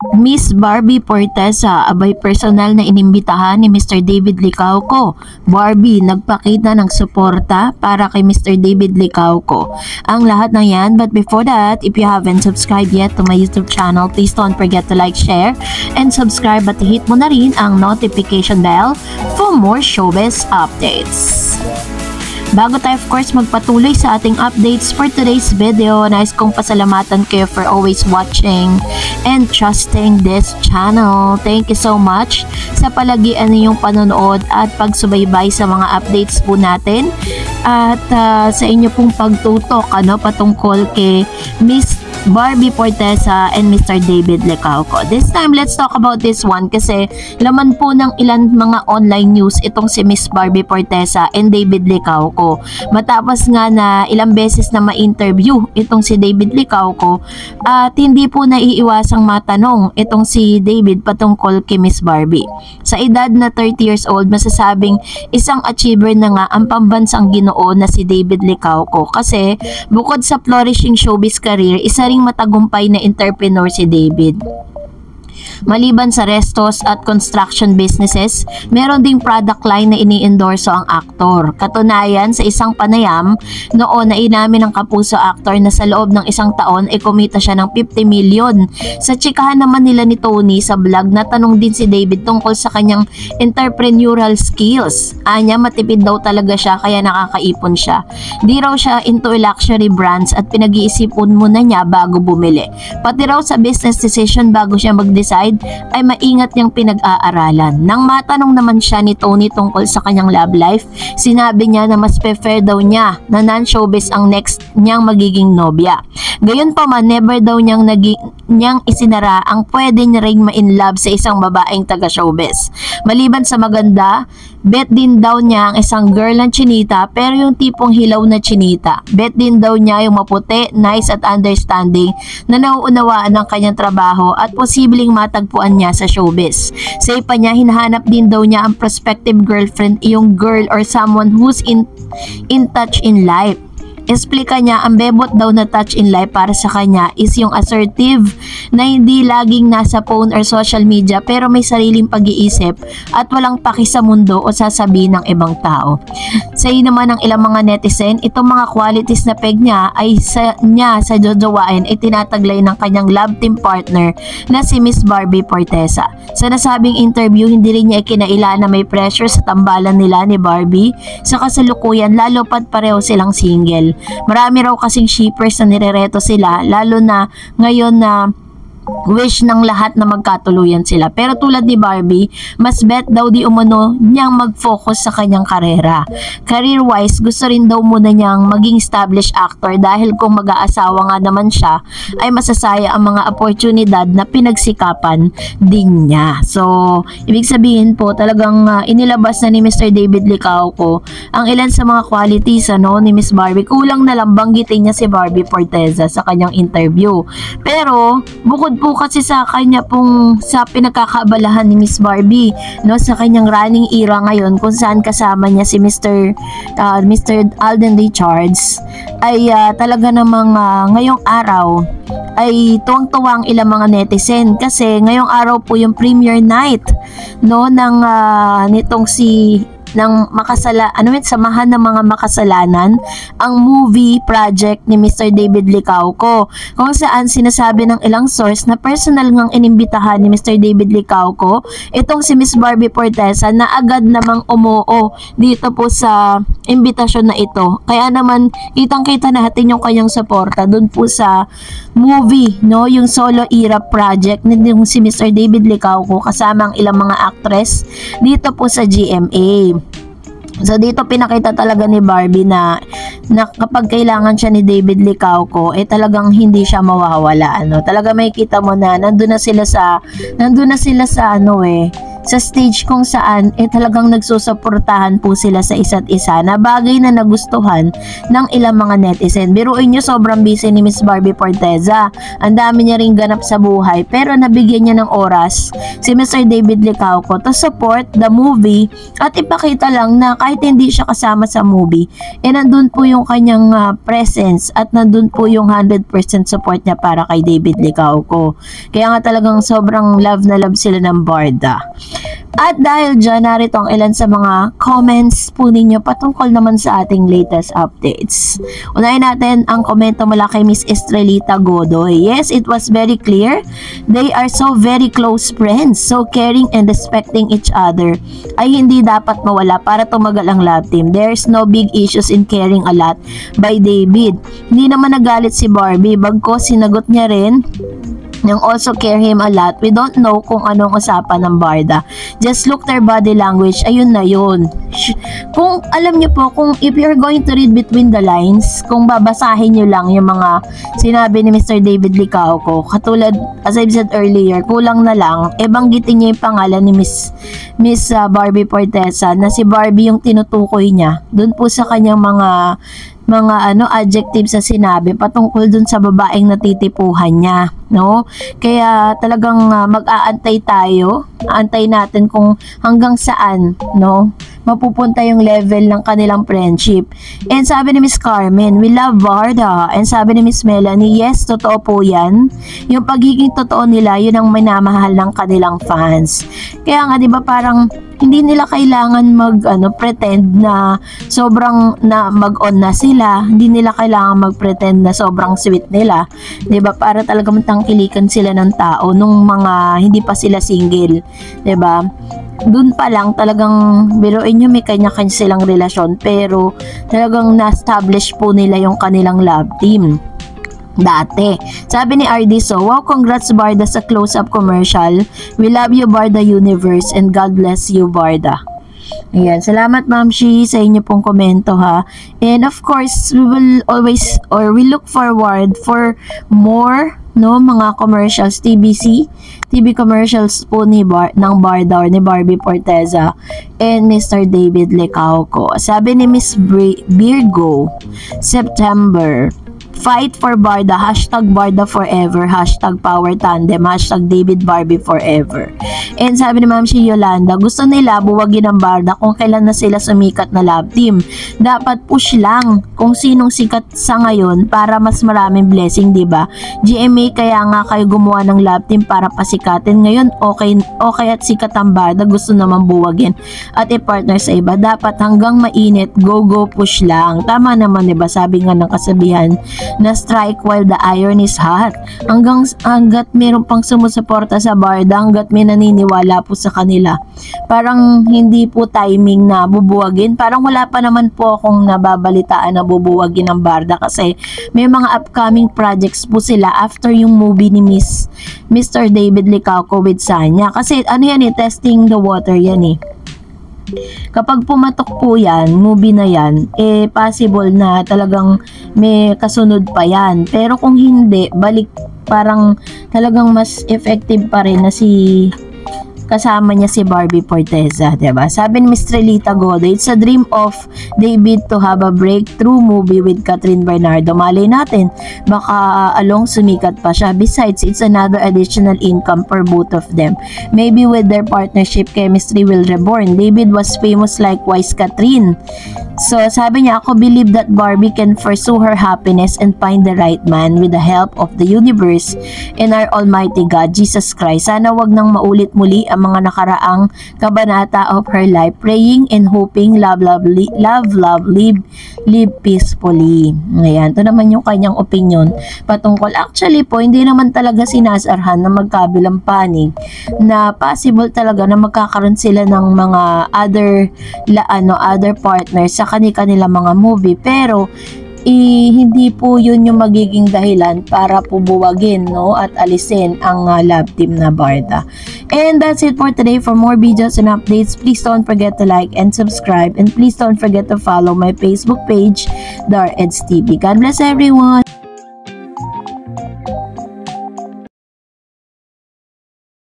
Miss Barbie Portesa, abay personal na inimbitahan ni Mr. David Licauco. Barbie, nagpakita ng suporta para kay Mr. David Licauco. Ang lahat ng yan, but before that, if you haven't subscribed yet to my YouTube channel, please don't forget to like, share, and subscribe at hit mo na rin ang notification bell for more showbiz updates. Bago tayo of course magpatuloy sa ating updates for today's video, nais kong pasalamatan kayo for always watching and trusting this channel. Thank you so much sa palagian ninyong panonood at pagsubaybay sa mga updates po natin at sa inyo pong pagtutok patungkol kay Miss Barbie Portesa and Mr. David Licauco. This time, let's talk about this one kasi laman po ng ilan mga online news itong si Miss Barbie Portesa and David Licauco. Matapos nga na ilang beses na ma-interview itong si David Licauco at hindi po naiiwasang matanong itong si David patungkol kay Miss Barbie. Sa edad na 30 years old, masasabing isang achiever na nga ang pambansang Ginoo na si David Licauco kasi bukod sa flourishing showbiz career, isa ring matagumpay na entrepreneur si David. Maliban sa restos at construction businesses, meron ding product line na ini-endorso ang aktor. Katunayan, sa isang panayam, noon na inamin ng kapuso actor na sa loob ng isang taon ay kumita siya ng 50 million. Sa tsikahan naman nila ni Tony sa vlog, natanong din si David tungkol sa kanyang entrepreneurial skills. Anya, matipid daw talaga siya kaya nakakaipon siya. Di raw siya into luxury brands at pinag-iisipon muna niya bago bumili. Pati raw sa business decision bago siya mag-decide ay maingat niyang pinag-aaralan. Nang matanong naman siya ni Tony tungkol sa kanyang love life, sinabi niya na mas prefer daw niya na non-showbiz ang next niyang magiging nobya. Gayon pa man, never daw niyang isinara ang pwede niya ring ma-in love sa isang babaeng taga-showbiz. Maliban sa maganda, bet din daw niya ang isang girl ng chinita pero yung tipong hilaw na chinita. Bet din daw niya yung maputi, nice at understanding na nauunawaan ng kanyang trabaho at posibleng matagpuan niya sa showbiz. Say pa niya, hinahanap din daw niya ang prospective girlfriend, yung girl or someone who's in touch in life. Explika niya, ang bebot daw na touch in life para sa kanya is yung assertive na hindi laging nasa phone or social media pero may sariling pag-iisip at walang paki sa mundo o sasabihin ng ibang tao. Sa naman ng ilang mga netizen, itong mga qualities na peg niya ay sa jojowain ay tinataglay ng kanyang love team partner na si Miss Barbie Portesa. Sa nasabing interview, hindi rin niya ikinaila na may pressure sa tambalan nila ni Barbie sa kasalukuyan lalo pat pareho silang single. Marami raw kasing shippers na nirereto sila lalo na ngayon na wish ng lahat na magkatuluyan sila. Pero tulad ni Barbie, mas bet daw di umano niyang mag-focus sa kanyang karera. Career-wise, gusto rin daw muna niyang maging established actor dahil kung mag-aasawa nga naman siya, ay masasaya ang mga oportunidad na pinagsikapan din niya. So, ibig sabihin po, talagang inilabas na ni Mr. David Licauco ang ilan sa mga qualities ni Miss Barbie. Kulang na lang banggitin niya si Barbie Portesa sa kanyang interview. Pero, bukod po kasi sa kanya pong sa pinagkakaabalahan ni Miss Barbie sa kanyang running era ngayon kung saan kasama niya si Mr. Alden Richards ay talaga namang ngayong araw ay tuwang-tuwang ilang mga netizen kasi ngayong araw po yung premiere night nitong samahan ng mga makasalanan ang movie project ni Mr. David Licauco kung saan sinasabi ng ilang source na personal ngang inimbitahan ni Mr. David Licauco itong si Miss Barbie Portesa na agad namang umuo dito po sa imbitasyon na ito. Kaya naman kitang-kita natin yung kanyang suporta dun po sa movie, yung solo era project ni si Mr. David Licauco kasama ang ilang mga actress dito po sa GMA. So dito pinakita talaga ni Barbie na kapag kailangan siya ni David Licauco talagang hindi siya mawawala. Talaga makikita mo na nandun na sila sa sa stage kung saan talagang nagsusuportahan po sila sa isa't isa na bagay na nagustuhan ng ilang mga netizen. Biruin nyo, sobrang busy ni Miss Barbie Forteza. Ang dami niya ring ganap sa buhay pero nabigyan niya ng oras si Mr. David Licauco to support the movie at ipakita lang na kahit hindi siya kasama sa movie, nandun po yung kanyang presence at nandun po yung 100% support niya para kay David Licauco. Kaya nga talagang sobrang love na love sila ng Barda. At dahil dyan, narito ang ilan sa mga comments po ninyo patungkol naman sa ating latest updates. Unahin natin ang komento mula kay Miss Estrelita Godoy. Yes, it was very clear. They are so very close friends, so caring and respecting each other. Ay hindi dapat mawala para tumagal ang love team. There's no big issues in caring a lot by David. Hindi naman nagalit si Barbie, bagko sinagot niya rin yung also care him a lot. We don't know kung anong usapan ng Barda. Just look their body language. Ayun na yun. Kung alam nyo po, kung if you're going to read between the lines, kung babasahin nyo lang yung mga sinabi ni Mr. David Licauco, katulad, as I've said earlier, kulang na lang, banggitin niya yung pangalan ni Miss Barbie Forteza na si Barbie yung tinutukoy niya. Doon po sa kanyang mga adjectives sa sinabi patungkol dun sa babaeng natitipuhan niya, no? Kaya talagang mag-aantay tayo, aantay natin kung hanggang saan, no, mapupunta yung level ng kanilang friendship. And sabi ni Miss Carmen, we love Barda. And sabi ni Miss Melanie, yes, totoo po yan. Yung pagiging totoo nila, yun ang minamahal ng kanilang fans. Kaya nga, di ba, parang hindi nila kailangan pretend na sobrang na mag-on na sila. Hindi nila kailangan mag-pretend na sobrang sweet nila. 'Di ba? Para talagang tangkilikan sila ng tao nung mga hindi pa sila single, 'di ba? Doon pa lang talagang biruin nyo, may kanya-kanya silang relasyon pero talagang na-establish po nila yung kanilang love team dati. Sabi ni RD, so wow, congrats Barda sa close-up commercial. We love you Barda Universe and God bless you Barda. Ayan, salamat Ma'am Shi sa inyo pong komento ha. And of course, we will always we look forward for more mga commercials, TV commercials po ng Barda or ni Barbie Forteza and Mr. David Licauco. Sabi ni Miss Virgo, September, fight for Barda, hashtag Barda forever, hashtag power tandem, hashtag David Barbie forever. And sabi ni Ma'am si Yolanda, gusto nila buwagin ang Barda kung kailan na sila sumikat na love team. Dapat push lang kung sinong sikat sa ngayon para mas maraming blessing, diba? GMA, kaya nga kayo gumawa ng love team para pasikatin. Ngayon, okay at sikat ang Barda, gusto naman buwagin at i-partner sa iba. Dapat hanggang mainit, go push lang. Tama naman, diba? Sabi nga ng kasabihan, na strike while the iron is hot. Hanggat meron pang sumusuporta sa Barda, hanggat may naniniwala po sa kanila. Parang hindi po timing na bubuwagin. Parang wala pa naman po akong nababalitaan na bubuwagin ng Barda kasi may mga upcoming projects po sila after yung movie ni Mr. David Licauco with Sanya. Kasi testing the water yan Kapag pumatok po yan, movie na yan, possible na talagang may kasunod pa yan. Pero kung hindi, parang talagang mas effective pa rin na kasama niya si Barbie Forteza, diba? Sabi ni Miss Trelita Godoy, it's a dream of David to have a breakthrough movie with Catherine Bernardo. Malay natin, baka along sumikat pa siya. Besides, it's another additional income for both of them. Maybe with their partnership, chemistry will reborn. David was famous likewise Catherine. So, sabi niya, ako believe that Barbie can pursue her happiness and find the right man with the help of the universe and our Almighty God, Jesus Christ. Sana wag nang maulit muli ang mga nakaraang kabanata of her life, praying and hoping, love, live peacefully. Ayan, ito naman yung kanyang opinion patungkol. Actually po, hindi naman talaga sinasarhan na magkabilang panig na possible talaga na magkakaroon sila ng mga other partners sa kanila mga movie, pero hindi po yun yung magiging dahilan para po buwagin at alisin ang love team na Barda. And that's it for today. For more videos and updates, please don't forget to like and subscribe, and please don't forget to follow my Facebook page, Dar Eds TV. God bless everyone.